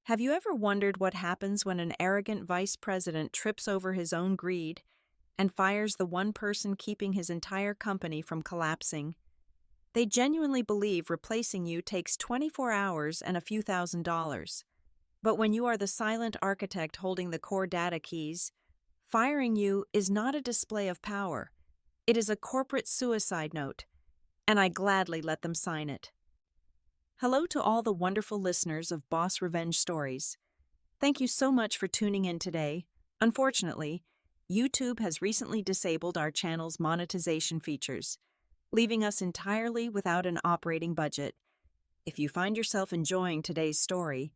Have you ever wondered what happens when an arrogant vice president trips over his own greed and fires the one person keeping his entire company from collapsing? They genuinely believe replacing you takes 24 hours and a few $1,000s. But when you are the silent architect holding the core data keys, firing you is not a display of power. It is a corporate suicide note, and I gladly let them sign it. Hello to all the wonderful listeners of Boss Revenge Stories. Thank you so much for tuning in today. Unfortunately, YouTube has recently disabled our channel's monetization features, leaving us entirely without an operating budget. If you find yourself enjoying today's story,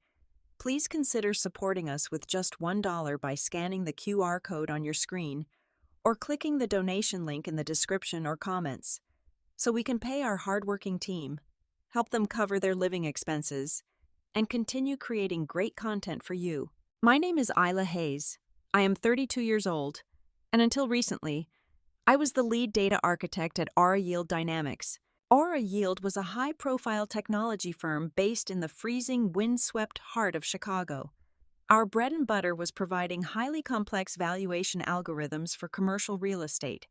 please consider supporting us with just $1 by scanning the QR code on your screen or clicking the donation link in the description or comments, so we can pay our hardworking team, help them cover their living expenses, and continue creating great content for you. My name is Isla Hayes. I am 32 years old, and until recently, I was the lead data architect at Aura Yield Dynamics. Aura Yield was a high-profile technology firm based in the freezing, windswept heart of Chicago. Our bread and butter was providing highly complex valuation algorithms for commercial real estate.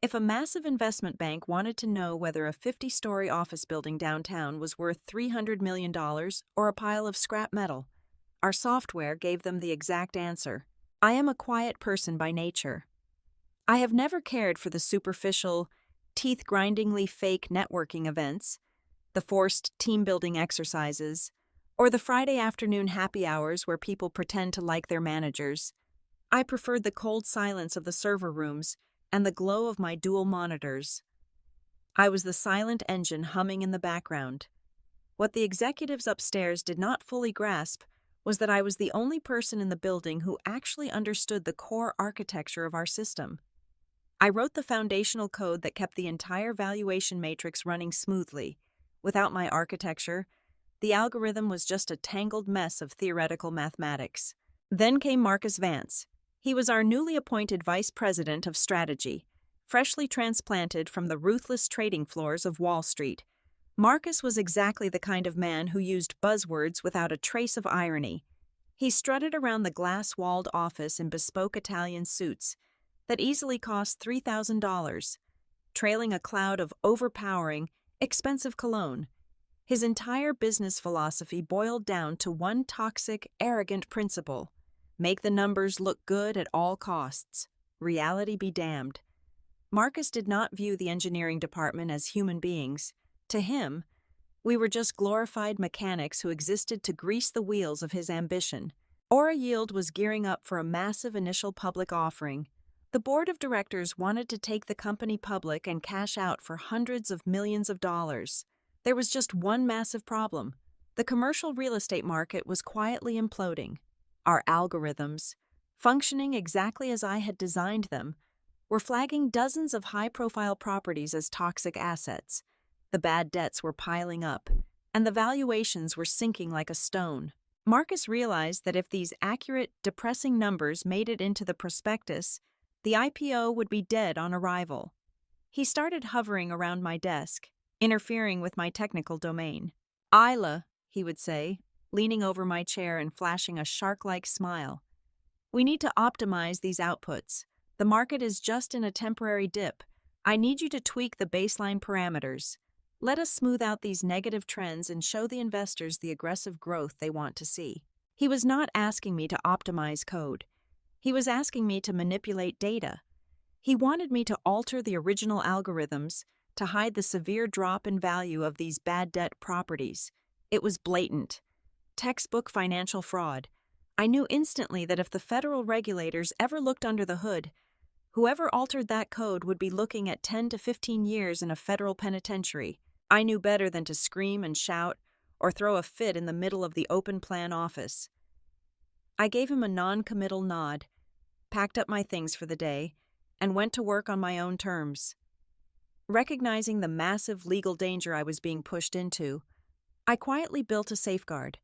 If a massive investment bank wanted to know whether a 50-story office building downtown was worth $300 million or a pile of scrap metal, our software gave them the exact answer. I am a quiet person by nature. I have never cared for the superficial, teeth-grindingly fake networking events, the forced team-building exercises, or the Friday afternoon happy hours where people pretend to like their managers. I preferred the cold silence of the server rooms and the glow of my dual monitors. I was the silent engine humming in the background. What the executives upstairs did not fully grasp was that I was the only person in the building who actually understood the core architecture of our system. I wrote the foundational code that kept the entire valuation matrix running smoothly. Without my architecture, the algorithm was just a tangled mess of theoretical mathematics. Then came Marcus Vance. He was our newly appointed vice president of strategy, freshly transplanted from the ruthless trading floors of Wall Street. Marcus was exactly the kind of man who used buzzwords without a trace of irony. He strutted around the glass-walled office in bespoke Italian suits that easily cost $3,000, trailing a cloud of overpowering, expensive cologne. His entire business philosophy boiled down to one toxic, arrogant principle: make the numbers look good at all costs. Reality be damned. Marcus did not view the engineering department as human beings. To him, we were just glorified mechanics who existed to grease the wheels of his ambition. Aura Yield was gearing up for a massive initial public offering. The board of directors wanted to take the company public and cash out for hundreds of millions of dollars. There was just one massive problem. The commercial real estate market was quietly imploding. Our algorithms, functioning exactly as I had designed them, were flagging dozens of high-profile properties as toxic assets. The bad debts were piling up, and the valuations were sinking like a stone. Marcus realized that if these accurate, depressing numbers made it into the prospectus, the IPO would be dead on arrival. He started hovering around my desk, interfering with my technical domain. "Isla," he would say, leaning over my chair and flashing a shark-like smile. "We need to optimize these outputs. The market is just in a temporary dip. I need you to tweak the baseline parameters. Let us smooth out these negative trends and show the investors the aggressive growth they want to see." He was not asking me to optimize code. He was asking me to manipulate data. He wanted me to alter the original algorithms to hide the severe drop in value of these bad debt properties. It was blatant. Textbook financial fraud. I knew instantly that if the federal regulators ever looked under the hood, whoever altered that code would be looking at 10 to 15 years in a federal penitentiary. I knew better than to scream and shout or throw a fit in the middle of the open plan office. I gave him a non-committal nod, packed up my things for the day, and went to work on my own terms. Recognizing the massive legal danger I was being pushed into, I quietly built a safeguard.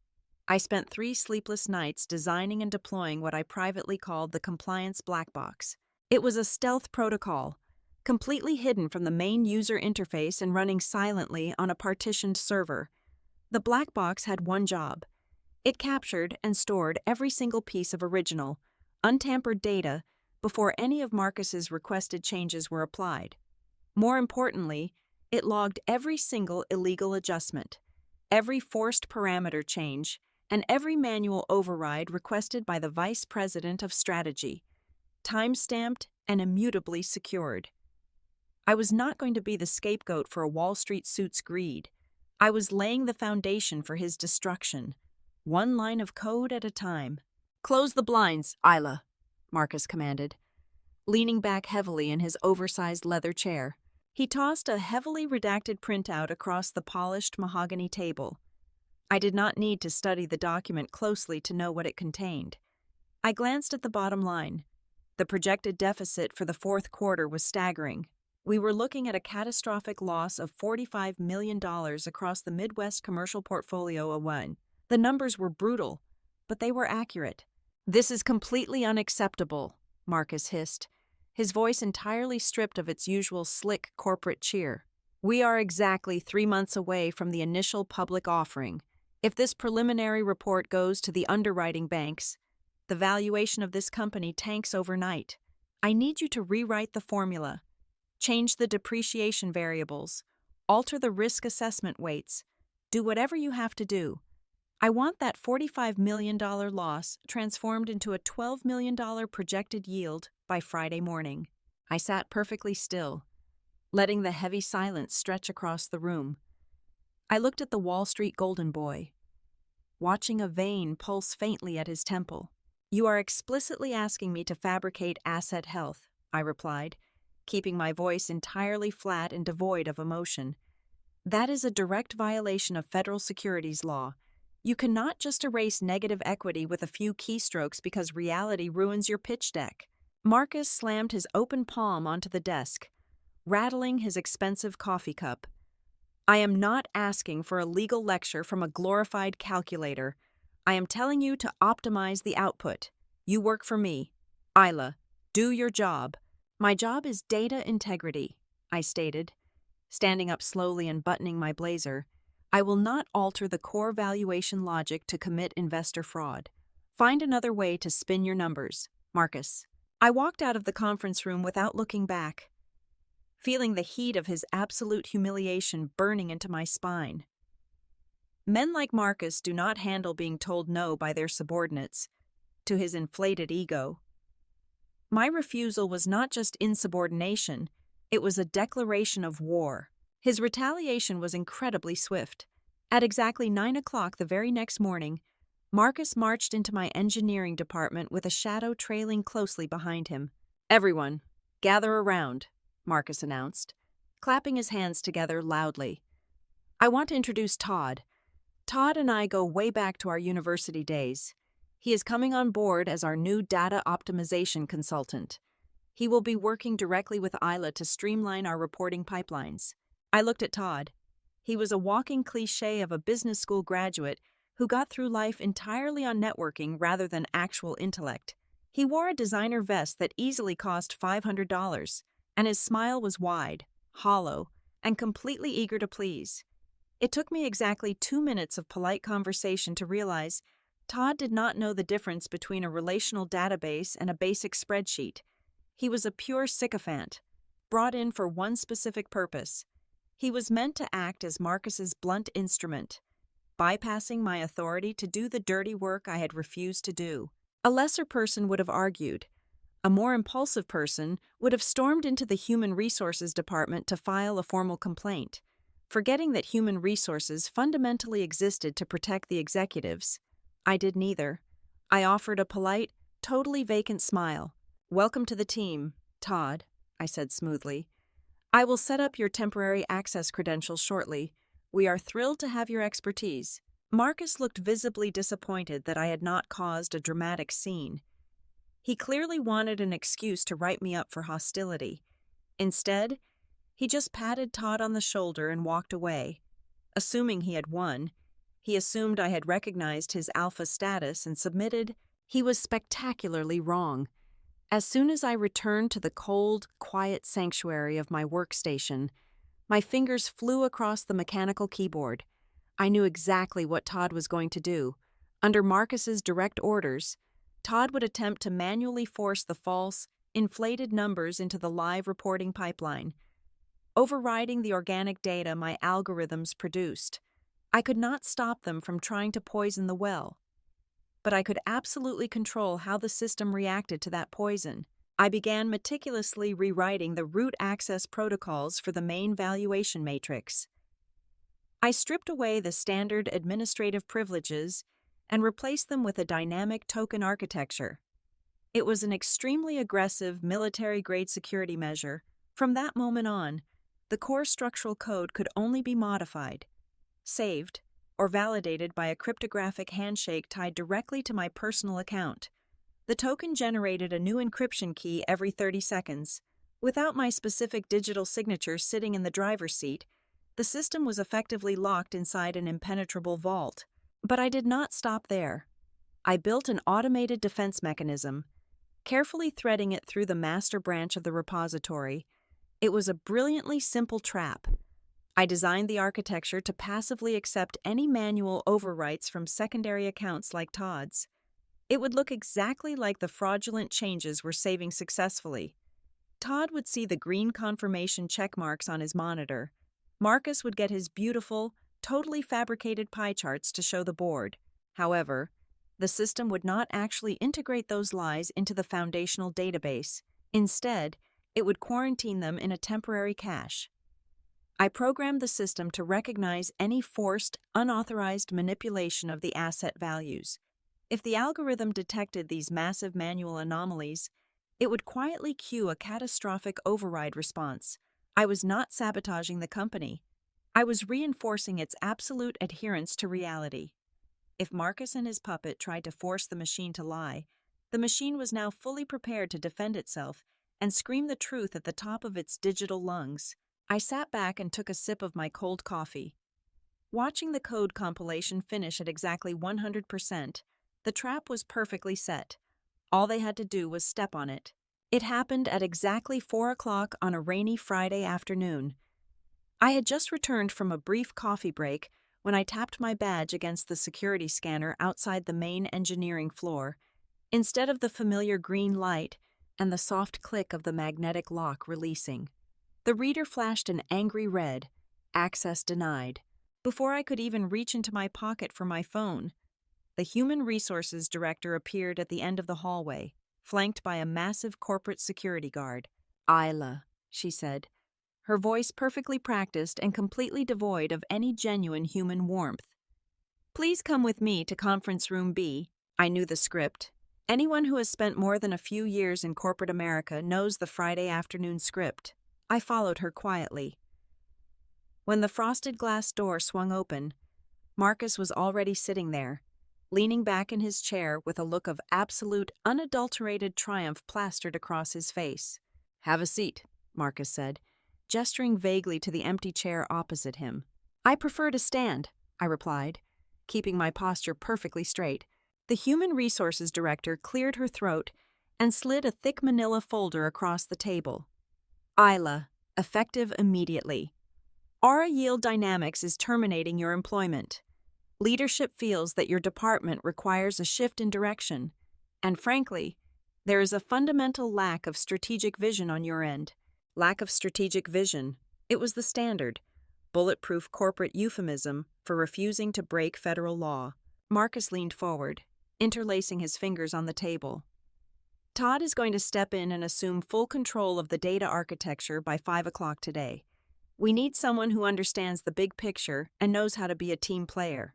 I spent 3 sleepless nights designing and deploying what I privately called the compliance black box. It was a stealth protocol, completely hidden from the main user interface and running silently on a partitioned server. The black box had one job. It captured and stored every single piece of original, untampered data before any of Marcus's requested changes were applied. More importantly, it logged every single illegal adjustment, every forced parameter change, and every manual override requested by the Vice President of Strategy, time-stamped and immutably secured. I was not going to be the scapegoat for a Wall Street suit's greed. I was laying the foundation for his destruction, one line of code at a time. "Close the blinds, Isla," Marcus commanded, leaning back heavily in his oversized leather chair. He tossed a heavily redacted printout across the polished mahogany table. I did not need to study the document closely to know what it contained. I glanced at the bottom line. The projected deficit for the fourth quarter was staggering. We were looking at a catastrophic loss of $45 million across the Midwest commercial portfolio alone. The numbers were brutal, but they were accurate. "This is completely unacceptable," Marcus hissed, his voice entirely stripped of its usual slick corporate cheer. "We are exactly 3 months away from the initial public offering. If this preliminary report goes to the underwriting banks, the valuation of this company tanks overnight. I need you to rewrite the formula, change the depreciation variables, alter the risk assessment weights, do whatever you have to do. I want that $45 million loss transformed into a $12 million projected yield by Friday morning." I sat perfectly still, letting the heavy silence stretch across the room. I looked at the Wall Street golden boy, watching a vein pulse faintly at his temple. "You are explicitly asking me to fabricate asset health," I replied, keeping my voice entirely flat and devoid of emotion. "That is a direct violation of federal securities law. You cannot just erase negative equity with a few keystrokes because reality ruins your pitch deck." Marcus slammed his open palm onto the desk, rattling his expensive coffee cup. "I am not asking for a legal lecture from a glorified calculator. I am telling you to optimize the output. You work for me. Isla, do your job." "My job is data integrity," I stated, standing up slowly and buttoning my blazer. "I will not alter the core valuation logic to commit investor fraud. Find another way to spin your numbers, Marcus." I walked out of the conference room without looking back, feeling the heat of his absolute humiliation burning into my spine. Men like Marcus do not handle being told no by their subordinates, to his inflated ego. My refusal was not just insubordination, it was a declaration of war. His retaliation was incredibly swift. At exactly 9 o'clock the very next morning, Marcus marched into my engineering department with a shadow trailing closely behind him. "Everyone, gather around," Marcus announced, clapping his hands together loudly. "I want to introduce Todd. Todd and I go way back to our university days. He is coming on board as our new data optimization consultant. He will be working directly with Isla to streamline our reporting pipelines." I looked at Todd. He was a walking cliché of a business school graduate who got through life entirely on networking rather than actual intellect. He wore a designer vest that easily cost $500, and his smile was wide, hollow, and completely eager to please. It took me exactly 2 minutes of polite conversation to realize Todd did not know the difference between a relational database and a basic spreadsheet. He was a pure sycophant, brought in for one specific purpose. He was meant to act as Marcus's blunt instrument, bypassing my authority to do the dirty work I had refused to do. A lesser person would have argued. A more impulsive person would have stormed into the Human Resources Department to file a formal complaint, forgetting that human resources fundamentally existed to protect the executives. I did neither. I offered a polite, totally vacant smile. "Welcome to the team, Todd," I said smoothly. "I will set up your temporary access credentials shortly. We are thrilled to have your expertise." Marcus looked visibly disappointed that I had not caused a dramatic scene. He clearly wanted an excuse to write me up for hostility. Instead, he just patted Todd on the shoulder and walked away. Assuming he had won, he assumed I had recognized his alpha status and submitted. He was spectacularly wrong. As soon as I returned to the cold, quiet sanctuary of my workstation, my fingers flew across the mechanical keyboard. I knew exactly what Todd was going to do. Under Marcus's direct orders, Todd would attempt to manually force the false, inflated numbers into the live reporting pipeline, overriding the organic data my algorithms produced. I could not stop them from trying to poison the well, but I could absolutely control how the system reacted to that poison. I began meticulously rewriting the root access protocols for the main valuation matrix. I stripped away the standard administrative privileges and replaced them with a dynamic token architecture. It was an extremely aggressive military-grade security measure. From that moment on, the core structural code could only be modified, saved, or validated by a cryptographic handshake tied directly to my personal account. The token generated a new encryption key every 30 seconds. Without my specific digital signature sitting in the driver's seat, the system was effectively locked inside an impenetrable vault. But I did not stop there. I built an automated defense mechanism, carefully threading it through the master branch of the repository. It was a brilliantly simple trap. I designed the architecture to passively accept any manual overwrites from secondary accounts like Todd's. It would look exactly like the fraudulent changes we're saving successfully. Todd would see the green confirmation check marks on his monitor. Marcus would get his beautiful, totally fabricated pie charts to show the board. However, the system would not actually integrate those lies into the foundational database. Instead, it would quarantine them in a temporary cache. I programmed the system to recognize any forced, unauthorized manipulation of the asset values. If the algorithm detected these massive manual anomalies, it would quietly cue a catastrophic override response. I was not sabotaging the company. I was reinforcing its absolute adherence to reality. If Marcus and his puppet tried to force the machine to lie, the machine was now fully prepared to defend itself and scream the truth at the top of its digital lungs. I sat back and took a sip of my cold coffee. Watching the code compilation finish at exactly 100%, the trap was perfectly set. All they had to do was step on it. It happened at exactly 4 o'clock on a rainy Friday afternoon. I had just returned from a brief coffee break when I tapped my badge against the security scanner outside the main engineering floor. Instead of the familiar green light and the soft click of the magnetic lock releasing, the reader flashed an angry red, "Access denied." Before I could even reach into my pocket for my phone, the Human Resources Director appeared at the end of the hallway, flanked by a massive corporate security guard. "Isla," she said, her voice perfectly practiced and completely devoid of any genuine human warmth. "Please come with me to Conference Room B." I knew the script. Anyone who has spent more than a few years in corporate America knows the Friday afternoon script. I followed her quietly. When the frosted glass door swung open, Marcus was already sitting there, leaning back in his chair with a look of absolute, unadulterated triumph plastered across his face. "Have a seat," Marcus said, gesturing vaguely to the empty chair opposite him. "I prefer to stand," I replied, keeping my posture perfectly straight. The Human Resources Director cleared her throat and slid a thick manila folder across the table. "Isla, effective immediately. Aura Yield Dynamics is terminating your employment. Leadership feels that your department requires a shift in direction, and frankly, there is a fundamental lack of strategic vision on your end." Lack of strategic vision. It was the standard, bulletproof corporate euphemism for refusing to break federal law. Marcus leaned forward, interlacing his fingers on the table. "Todd is going to step in and assume full control of the data architecture by 5 o'clock today. We need someone who understands the big picture and knows how to be a team player.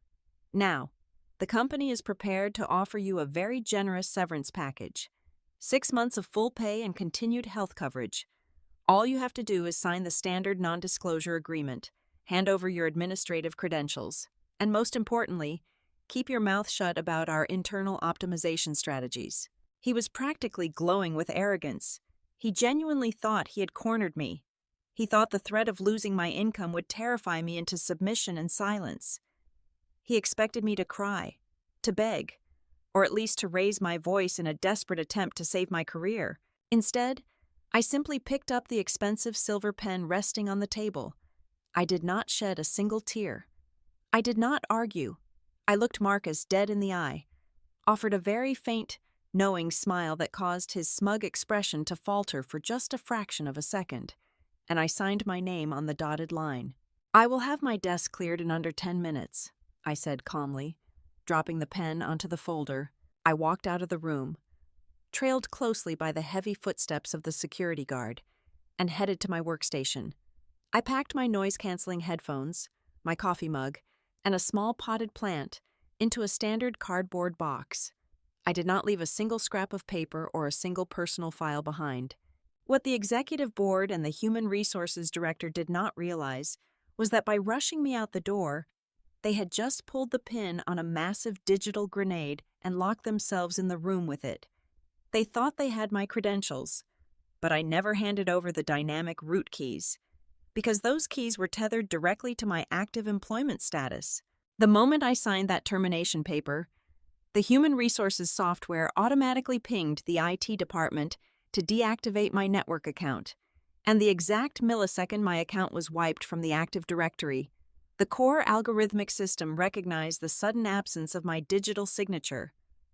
Now, the company is prepared to offer you a very generous severance package. 6 months of full pay and continued health coverage. All you have to do is sign the standard non-disclosure agreement, hand over your administrative credentials, and most importantly, keep your mouth shut about our internal optimization strategies." He was practically glowing with arrogance. He genuinely thought he had cornered me. He thought the threat of losing my income would terrify me into submission and silence. He expected me to cry, to beg, or at least to raise my voice in a desperate attempt to save my career. Instead, I simply picked up the expensive silver pen resting on the table. I did not shed a single tear. I did not argue. I looked Marcus dead in the eye, offered a very faint, knowing smile that caused his smug expression to falter for just a fraction of a second, and I signed my name on the dotted line. "I will have my desk cleared in under 10 minutes, I said calmly, dropping the pen onto the folder. I walked out of the room, trailed closely by the heavy footsteps of the security guard, and headed to my workstation. I packed my noise-canceling headphones, my coffee mug, and a small potted plant into a standard cardboard box. I did not leave a single scrap of paper or a single personal file behind. What the executive board and the human resources director did not realize was that by rushing me out the door, they had just pulled the pin on a massive digital grenade and locked themselves in the room with it. They thought they had my credentials, but I never handed over the dynamic root keys, because those keys were tethered directly to my active employment status. The moment I signed that termination paper, the human resources software automatically pinged the IT department to deactivate my network account, and the exact millisecond my account was wiped from the Active Directory, the core algorithmic system recognized the sudden absence of my digital signature.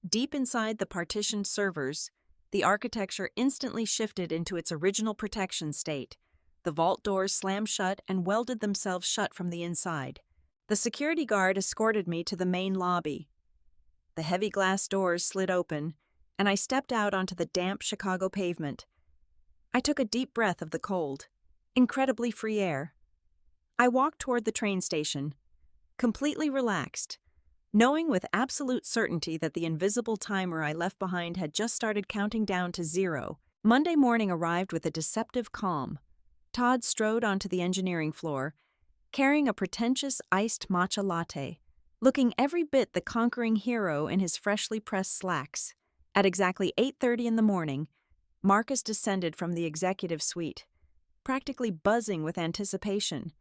Deep inside the partitioned servers, the architecture instantly shifted into its original protection state. The vault doors slammed shut and welded themselves shut from the inside. The security guard escorted me to the main lobby. The heavy glass doors slid open, and I stepped out onto the damp Chicago pavement. I took a deep breath of the cold, incredibly free air. I walked toward the train station, completely relaxed, knowing with absolute certainty that the invisible timer I left behind had just started counting down to 0. Monday morning arrived with a deceptive calm. Todd strode onto the engineering floor, carrying a pretentious iced matcha latte, looking every bit the conquering hero in his freshly pressed slacks. At exactly 8:30 in the morning, Marcus descended from the executive suite, practically buzzing with anticipation.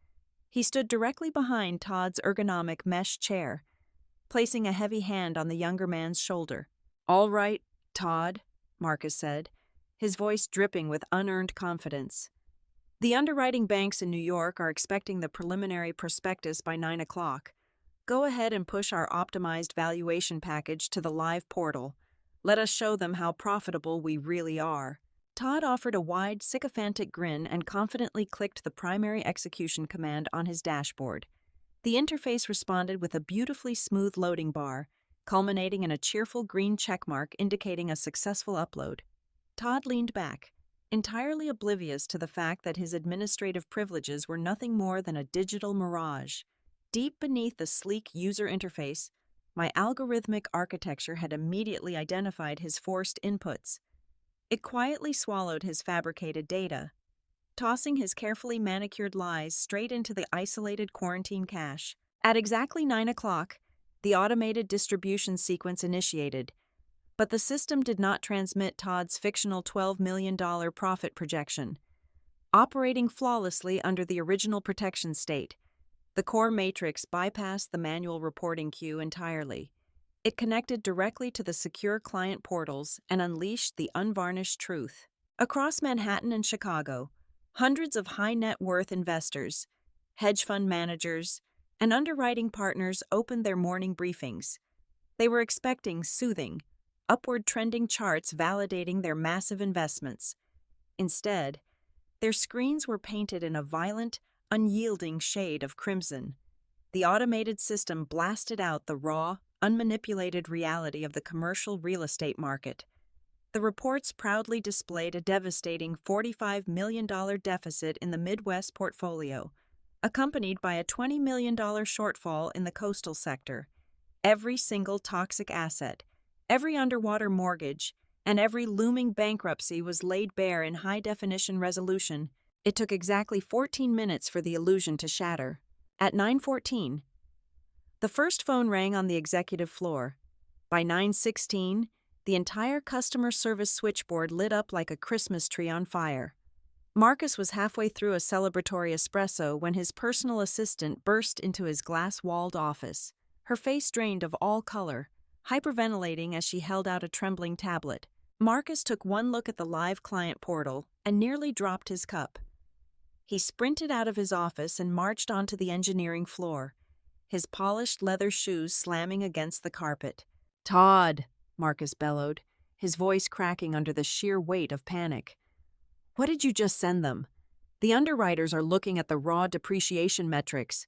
He stood directly behind Todd's ergonomic mesh chair, placing a heavy hand on the younger man's shoulder. "All right, Todd," Marcus said, his voice dripping with unearned confidence. "The underwriting banks in New York are expecting the preliminary prospectus by 9 o'clock. Go ahead and push our optimized valuation package to the live portal. Let us show them how profitable we really are." Todd offered a wide, sycophantic grin and confidently clicked the primary execution command on his dashboard. The interface responded with a beautifully smooth loading bar, culminating in a cheerful green checkmark indicating a successful upload. Todd leaned back, entirely oblivious to the fact that his administrative privileges were nothing more than a digital mirage. Deep beneath the sleek user interface, my algorithmic architecture had immediately identified his forced inputs. It quietly swallowed his fabricated data, tossing his carefully manicured lies straight into the isolated quarantine cache. At exactly 9 o'clock, the automated distribution sequence initiated, but the system did not transmit Todd's fictional $12 million profit projection. Operating flawlessly under the original protection state, the core matrix bypassed the manual reporting queue entirely. It connected directly to the secure client portals and unleashed the unvarnished truth. Across Manhattan and Chicago, hundreds of high-net-worth investors, hedge fund managers, and underwriting partners opened their morning briefings. They were expecting soothing, upward-trending charts validating their massive investments. Instead, their screens were painted in a violent, unyielding shade of crimson. The automated system blasted out the raw, unmanipulated reality of the commercial real estate market. The reports proudly displayed a devastating $45 million deficit in the Midwest portfolio, accompanied by a $20 million shortfall in the coastal sector. Every single toxic asset, every underwater mortgage, and every looming bankruptcy was laid bare in high-definition resolution. It took exactly 14 minutes for the illusion to shatter. At 9:14, the first phone rang on the executive floor. By 9:16, the entire customer service switchboard lit up like a Christmas tree on fire. Marcus was halfway through a celebratory espresso when his personal assistant burst into his glass-walled office, her face drained of all color, hyperventilating as she held out a trembling tablet. Marcus took one look at the live client portal and nearly dropped his cup. He sprinted out of his office and marched onto the engineering floor, his polished leather shoes slamming against the carpet. "Todd," Marcus bellowed, his voice cracking under the sheer weight of panic. "What did you just send them? The underwriters are looking at the raw depreciation metrics.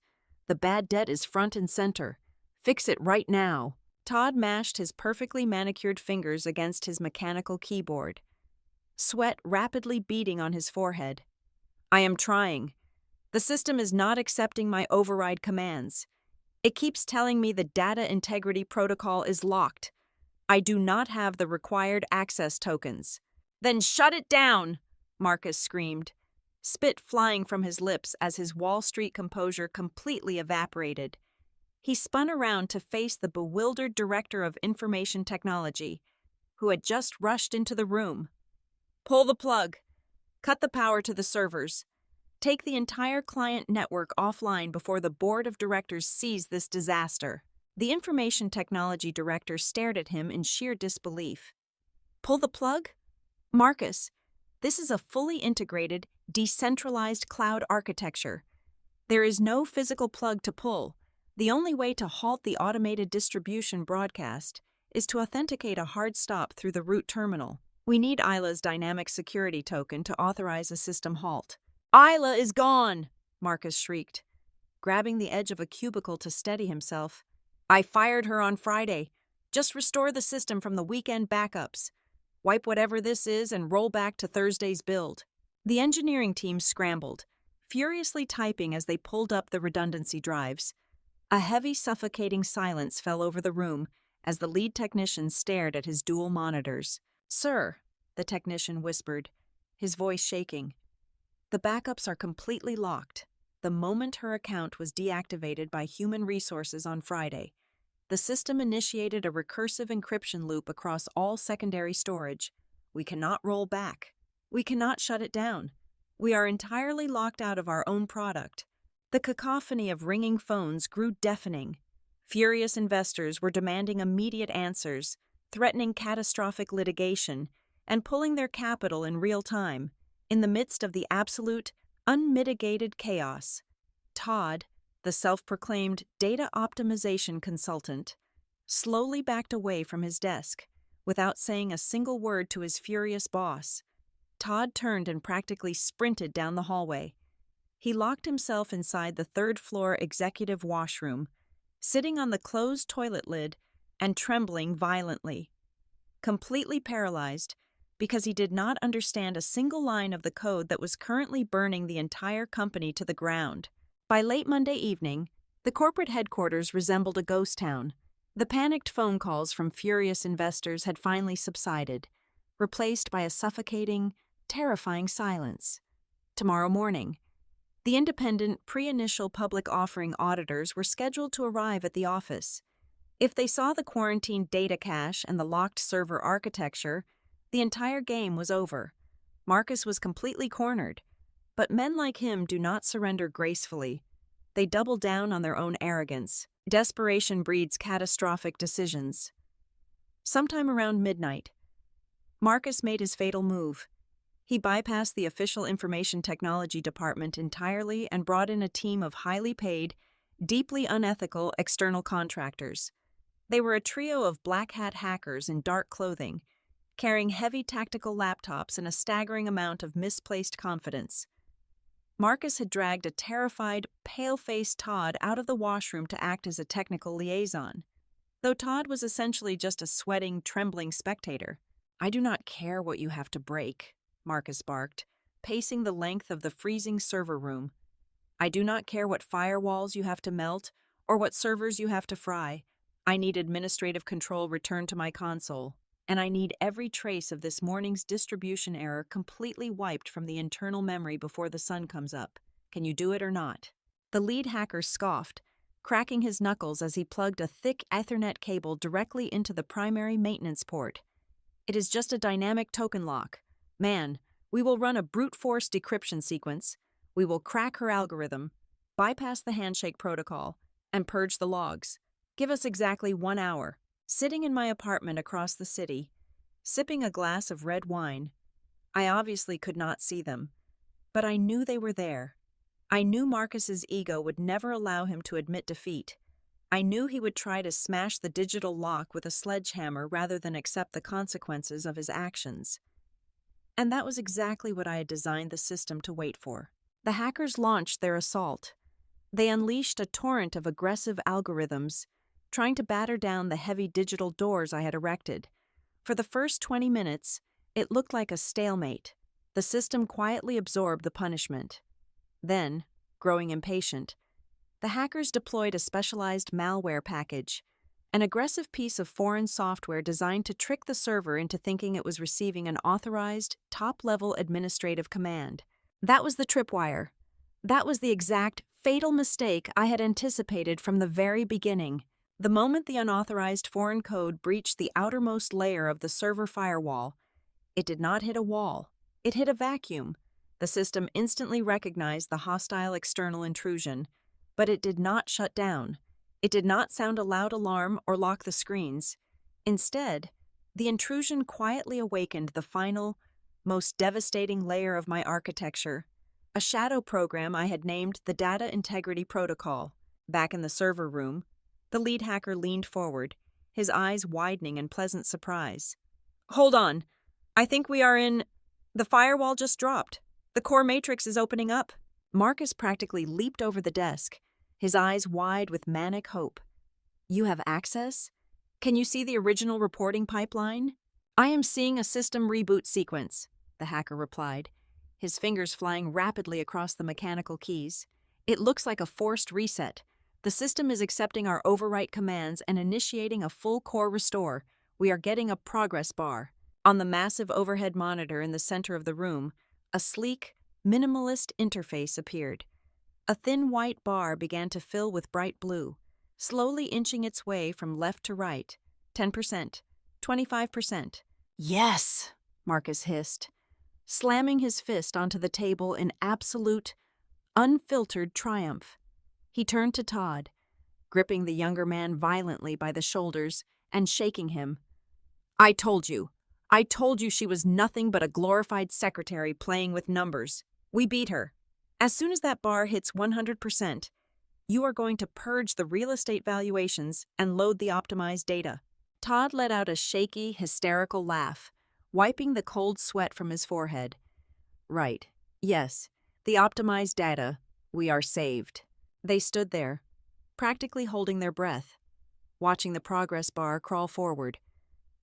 The bad debt is front and center. Fix it right now." Todd mashed his perfectly manicured fingers against his mechanical keyboard, sweat rapidly beading on his forehead. "I am trying. The system is not accepting my override commands. It keeps telling me the data integrity protocol is locked. I do not have the required access tokens." "Then shut it down!" Marcus screamed, spit flying from his lips as his Wall Street composure completely evaporated. He spun around to face the bewildered director of information technology, who had just rushed into the room. "Pull the plug. Cut the power to the servers. Take the entire client network offline before the board of directors sees this disaster." The information technology director stared at him in sheer disbelief. "Pull the plug? Marcus, this is a fully integrated, decentralized cloud architecture. There is no physical plug to pull. The only way to halt the automated distribution broadcast is to authenticate a hard stop through the root terminal. We need Isla's dynamic security token to authorize a system halt." "Isla is gone!" Marcus shrieked, grabbing the edge of a cubicle to steady himself. "I fired her on Friday. Just restore the system from the weekend backups. Wipe whatever this is and roll back to Thursday's build." The engineering team scrambled, furiously typing as they pulled up the redundancy drives. A heavy, suffocating silence fell over the room as the lead technician stared at his dual monitors. "Sir," the technician whispered, his voice shaking, "the backups are completely locked. The moment her account was deactivated by human resources on Friday, the system initiated a recursive encryption loop across all secondary storage. We cannot roll back. We cannot shut it down. We are entirely locked out of our own product." The cacophony of ringing phones grew deafening. Furious investors were demanding immediate answers, threatening catastrophic litigation, and pulling their capital in real time, in the midst of the absolute, unmitigated chaos. Todd, the self-proclaimed data optimization consultant, slowly backed away from his desk, without saying a single word to his furious boss. Todd turned and practically sprinted down the hallway. He locked himself inside the third-floor executive washroom, sitting on the closed toilet lid and trembling violently. Completely paralyzed, because he did not understand a single line of the code that was currently burning the entire company to the ground. By late Monday evening, the corporate headquarters resembled a ghost town. The panicked phone calls from furious investors had finally subsided, replaced by a suffocating, terrifying silence. Tomorrow morning, the independent pre-initial public offering auditors were scheduled to arrive at the office. If they saw the quarantined data cache and the locked server architecture, the entire game was over. Marcus was completely cornered. But men like him do not surrender gracefully. They double down on their own arrogance. Desperation breeds catastrophic decisions. Sometime around midnight, Marcus made his fatal move. He bypassed the official information technology department entirely and brought in a team of highly paid, deeply unethical external contractors. They were a trio of black hat hackers in dark clothing, carrying heavy tactical laptops and a staggering amount of misplaced confidence. Marcus had dragged a terrified, pale-faced Todd out of the washroom to act as a technical liaison, though Todd was essentially just a sweating, trembling spectator. "I do not care what you have to break," Marcus barked, pacing the length of the freezing server room. "I do not care what firewalls you have to melt or what servers you have to fry. I need administrative control returned to my console, and I need every trace of this morning's distribution error completely wiped from the internal memory before the sun comes up. Can you do it or not?" The lead hacker scoffed, cracking his knuckles as he plugged a thick Ethernet cable directly into the primary maintenance port. "It is just a dynamic token lock. Man, we will run a brute force decryption sequence. We will crack her algorithm, bypass the handshake protocol, and purge the logs. Give us exactly 1 hour." Sitting in my apartment across the city, sipping a glass of red wine, I obviously could not see them, but I knew they were there. I knew Marcus's ego would never allow him to admit defeat. I knew he would try to smash the digital lock with a sledgehammer rather than accept the consequences of his actions. And that was exactly what I had designed the system to wait for. The hackers launched their assault. They unleashed a torrent of aggressive algorithms, trying to batter down the heavy digital doors I had erected. For the first 20 minutes, it looked like a stalemate. The system quietly absorbed the punishment. Then, growing impatient, the hackers deployed a specialized malware package, an aggressive piece of foreign software designed to trick the server into thinking it was receiving an authorized, top-level administrative command. That was the tripwire. That was the exact, fatal mistake I had anticipated from the very beginning. The moment the unauthorized foreign code breached the outermost layer of the server firewall, it did not hit a wall. It hit a vacuum. The system instantly recognized the hostile external intrusion, but it did not shut down. It did not sound a loud alarm or lock the screens. Instead, the intrusion quietly awakened the final, most devastating layer of my architecture, a shadow program I had named the Data Integrity Protocol. Back in the server room, the lead hacker leaned forward, his eyes widening in pleasant surprise. "Hold on. I think we are in... The firewall just dropped. The core matrix is opening up." Marcus practically leaped over the desk, his eyes wide with manic hope. "You have access? Can you see the original reporting pipeline?" "I am seeing a system reboot sequence," the hacker replied, his fingers flying rapidly across the mechanical keys. "It looks like a forced reset. The system is accepting our overwrite commands and initiating a full core restore. We are getting a progress bar." On the massive overhead monitor in the center of the room, a sleek, minimalist interface appeared. A thin white bar began to fill with bright blue, slowly inching its way from left to right. 10%, 25%. "Yes," Marcus hissed, slamming his fist onto the table in absolute, unfiltered triumph. He turned to Todd, gripping the younger man violently by the shoulders and shaking him. I told you she was nothing but a glorified secretary playing with numbers. We beat her. As soon as that bar hits 100%, you are going to purge the real estate valuations and load the optimized data." Todd let out a shaky, hysterical laugh, wiping the cold sweat from his forehead. "Right. Yes. The optimized data. We are saved." They stood there, practically holding their breath, watching the progress bar crawl forward.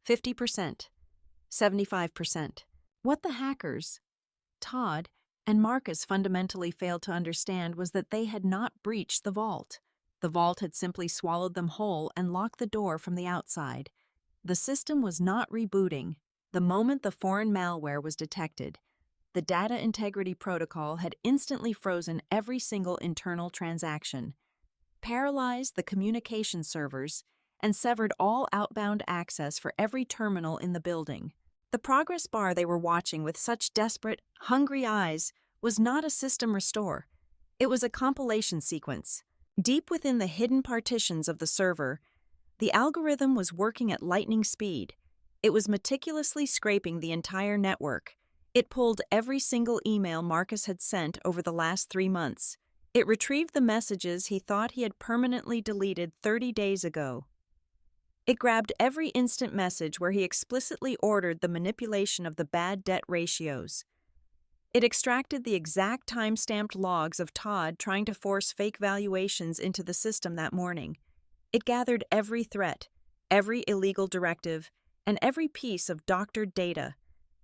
50%. 75%. What the hackers, Todd, and Marcus fundamentally failed to understand was that they had not breached the vault. The vault had simply swallowed them whole and locked the door from the outside. The system was not rebooting. The moment the foreign malware was detected, the Data Integrity Protocol had instantly frozen every single internal transaction, paralyzed the communication servers, and severed all outbound access for every terminal in the building. The progress bar they were watching with such desperate, hungry eyes was not a system restore. It was a compilation sequence. Deep within the hidden partitions of the server, the algorithm was working at lightning speed. It was meticulously scraping the entire network. It pulled every single email Marcus had sent over the last 3 months. It retrieved the messages he thought he had permanently deleted 30 days ago. It grabbed every instant message where he explicitly ordered the manipulation of the bad debt ratios. It extracted the exact time-stamped logs of Todd trying to force fake valuations into the system that morning. It gathered every threat, every illegal directive, and every piece of doctored data,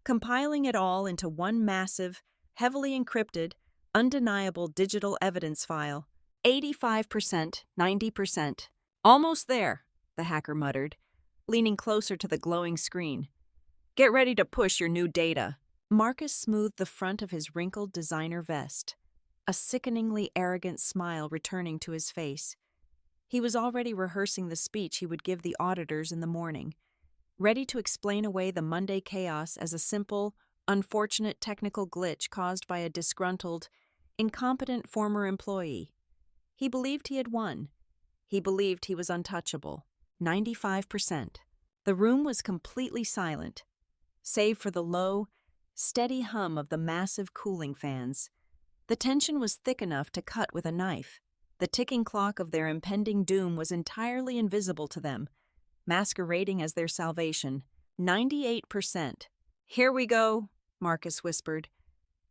compiling it all into one massive, heavily encrypted, undeniable digital evidence file. 85%, 90%. "Almost there," the hacker muttered, leaning closer to the glowing screen. "Get ready to push your new data." Marcus smoothed the front of his wrinkled designer vest, a sickeningly arrogant smile returning to his face. He was already rehearsing the speech he would give the auditors in the morning, ready to explain away the Monday chaos as a simple, unfortunate technical glitch caused by a disgruntled, incompetent former employee. He believed he had won. He believed he was untouchable. 95%. The room was completely silent, save for the low, steady hum of the massive cooling fans. The tension was thick enough to cut with a knife. The ticking clock of their impending doom was entirely invisible to them, masquerading as their salvation. 98%. "Here we go," Marcus whispered.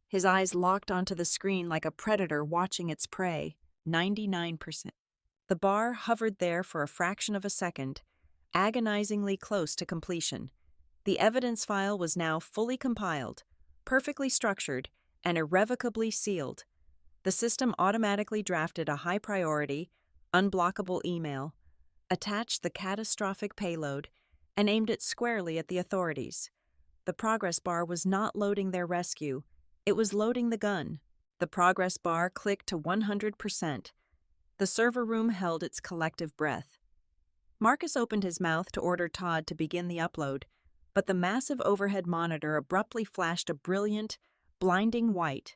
His eyes locked onto the screen like a predator watching its prey. 99%. The bar hovered there for a fraction of a second, agonizingly close to completion. The evidence file was now fully compiled, perfectly structured, and irrevocably sealed. The system automatically drafted a high-priority, unblockable email, attached the catastrophic payload, and aimed it squarely at the authorities. The progress bar was not loading their rescue, it was loading the gun. The progress bar clicked to 100%. The server room held its collective breath. Marcus opened his mouth to order Todd to begin the upload, but the massive overhead monitor abruptly flashed a brilliant, blinding white.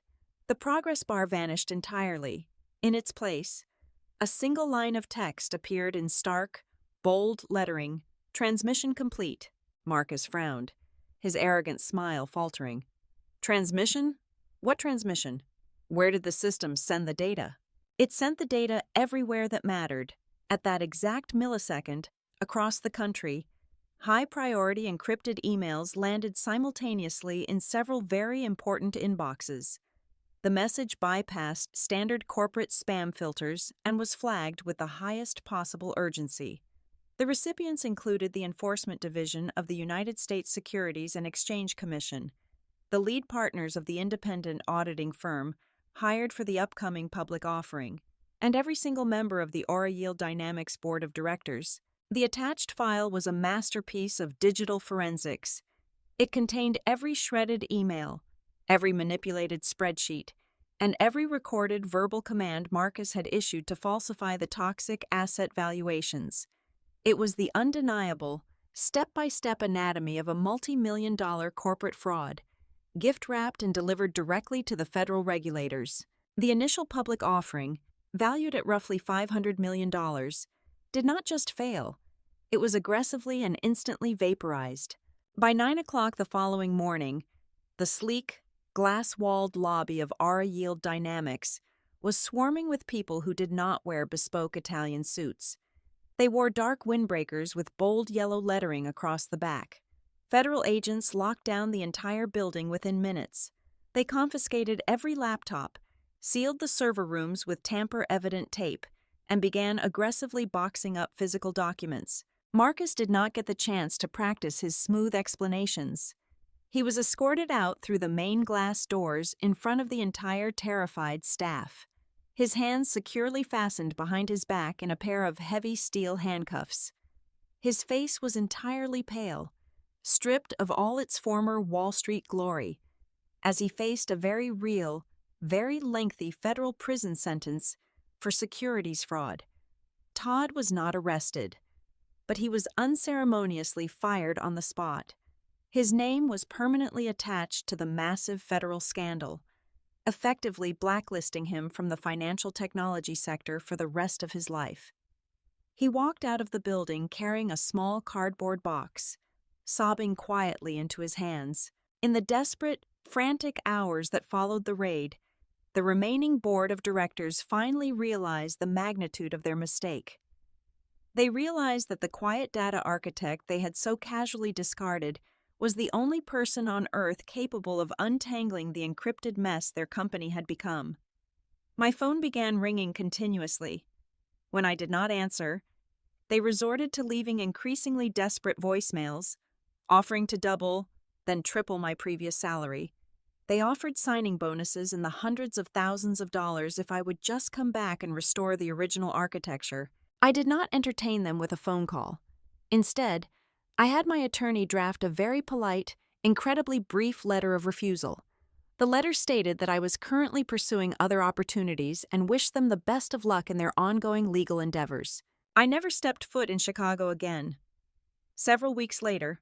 The progress bar vanished entirely. In its place, a single line of text appeared in stark, bold lettering, "Transmission complete." Marcus frowned, his arrogant smile faltering. "Transmission? What transmission? Where did the system send the data?" It sent the data everywhere that mattered. At that exact millisecond, across the country, high-priority encrypted emails landed simultaneously in several very important inboxes. The message bypassed standard corporate spam filters and was flagged with the highest possible urgency. The recipients included the Enforcement Division of the United States Securities and Exchange Commission, the lead partners of the independent auditing firm hired for the upcoming public offering, and every single member of the Aura Yield Dynamics Board of Directors. The attached file was a masterpiece of digital forensics. It contained every shredded email, every manipulated spreadsheet, and every recorded verbal command Marcus had issued to falsify the toxic asset valuations. It was the undeniable, step-by-step anatomy of a multi-million-dollar corporate fraud, gift-wrapped and delivered directly to the federal regulators. The initial public offering, valued at roughly $500 million, did not just fail, it was aggressively and instantly vaporized. By 9 o'clock the following morning, the sleek, glass-walled lobby of Aura Yield Dynamics was swarming with people who did not wear bespoke Italian suits. They wore dark windbreakers with bold yellow lettering across the back. Federal agents locked down the entire building within minutes. They confiscated every laptop, sealed the server rooms with tamper-evident tape, and began aggressively boxing up physical documents. Marcus did not get the chance to practice his smooth explanations. He was escorted out through the main glass doors in front of the entire terrified staff, his hands securely fastened behind his back in a pair of heavy steel handcuffs. His face was entirely pale, stripped of all its former Wall Street glory, as he faced a very real, very lengthy federal prison sentence for securities fraud. Todd was not arrested, but he was unceremoniously fired on the spot. His name was permanently attached to the massive federal scandal, effectively blacklisting him from the financial technology sector for the rest of his life. He walked out of the building carrying a small cardboard box, sobbing quietly into his hands. In the desperate, frantic hours that followed the raid, the remaining board of directors finally realized the magnitude of their mistake. They realized that the quiet data architect they had so casually discarded was the only person on Earth capable of untangling the encrypted mess their company had become. My phone began ringing continuously. When I did not answer, they resorted to leaving increasingly desperate voicemails, offering to double, then triple my previous salary. They offered signing bonuses in the hundreds of thousands of dollars if I would just come back and restore the original architecture. I did not entertain them with a phone call. Instead, I had my attorney draft a very polite, incredibly brief letter of refusal. The letter stated that I was currently pursuing other opportunities and wished them the best of luck in their ongoing legal endeavors. I never stepped foot in Chicago again. Several weeks later,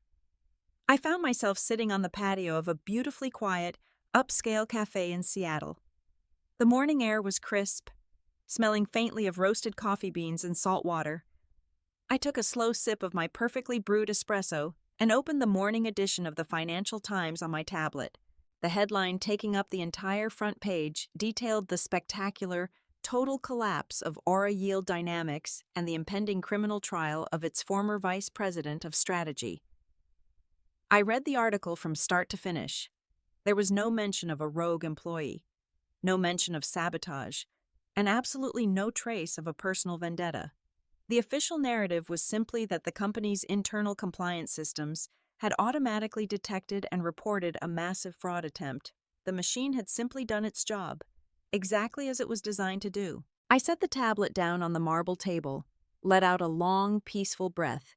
I found myself sitting on the patio of a beautifully quiet, upscale cafe in Seattle. The morning air was crisp, smelling faintly of roasted coffee beans and salt water. I took a slow sip of my perfectly brewed espresso and opened the morning edition of the Financial Times on my tablet. The headline taking up the entire front page detailed the spectacular, total collapse of Aura Yield Dynamics and the impending criminal trial of its former vice president of strategy. I read the article from start to finish. There was no mention of a rogue employee, no mention of sabotage, and absolutely no trace of a personal vendetta. The official narrative was simply that the company's internal compliance systems had automatically detected and reported a massive fraud attempt. The machine had simply done its job, exactly as it was designed to do. I set the tablet down on the marble table, let out a long, peaceful breath,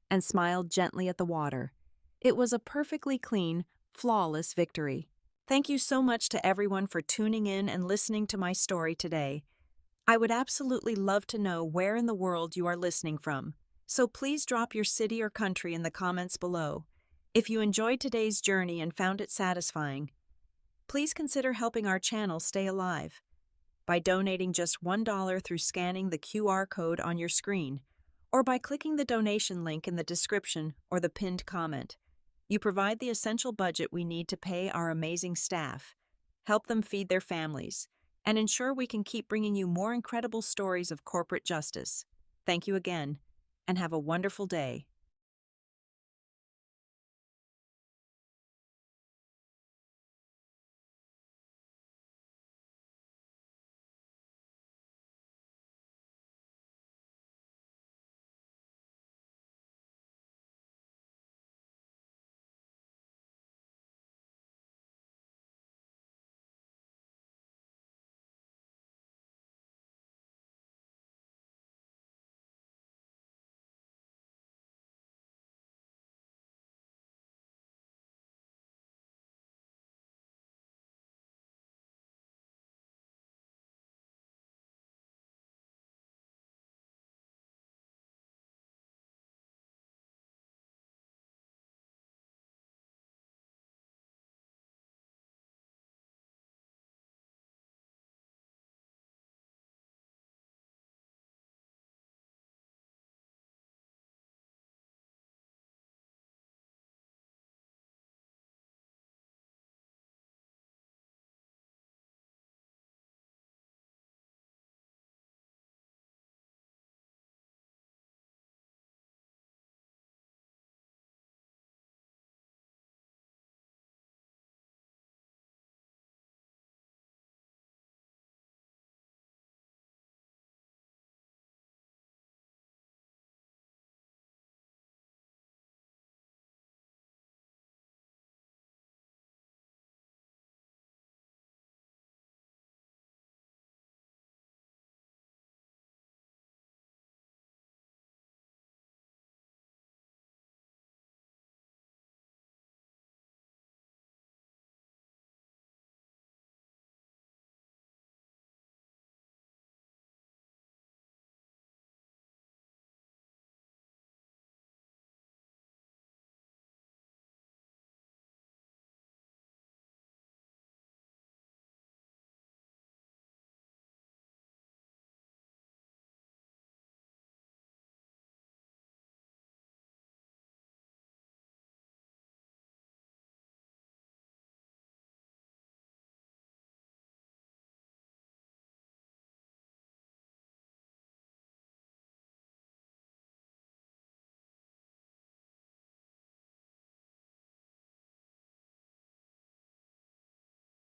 and smiled gently at the water. It was a perfectly clean, flawless victory. Thank you so much to everyone for tuning in and listening to my story today. I would absolutely love to know where in the world you are listening from, so please drop your city or country in the comments below. If you enjoyed today's journey and found it satisfying, please consider helping our channel stay alive by donating just $1 through scanning the QR code on your screen, or by clicking the donation link in the description or the pinned comment. You provide the essential budget we need to pay our amazing staff, help them feed their families, and ensure we can keep bringing you more incredible stories of corporate justice. Thank you again, and have a wonderful day.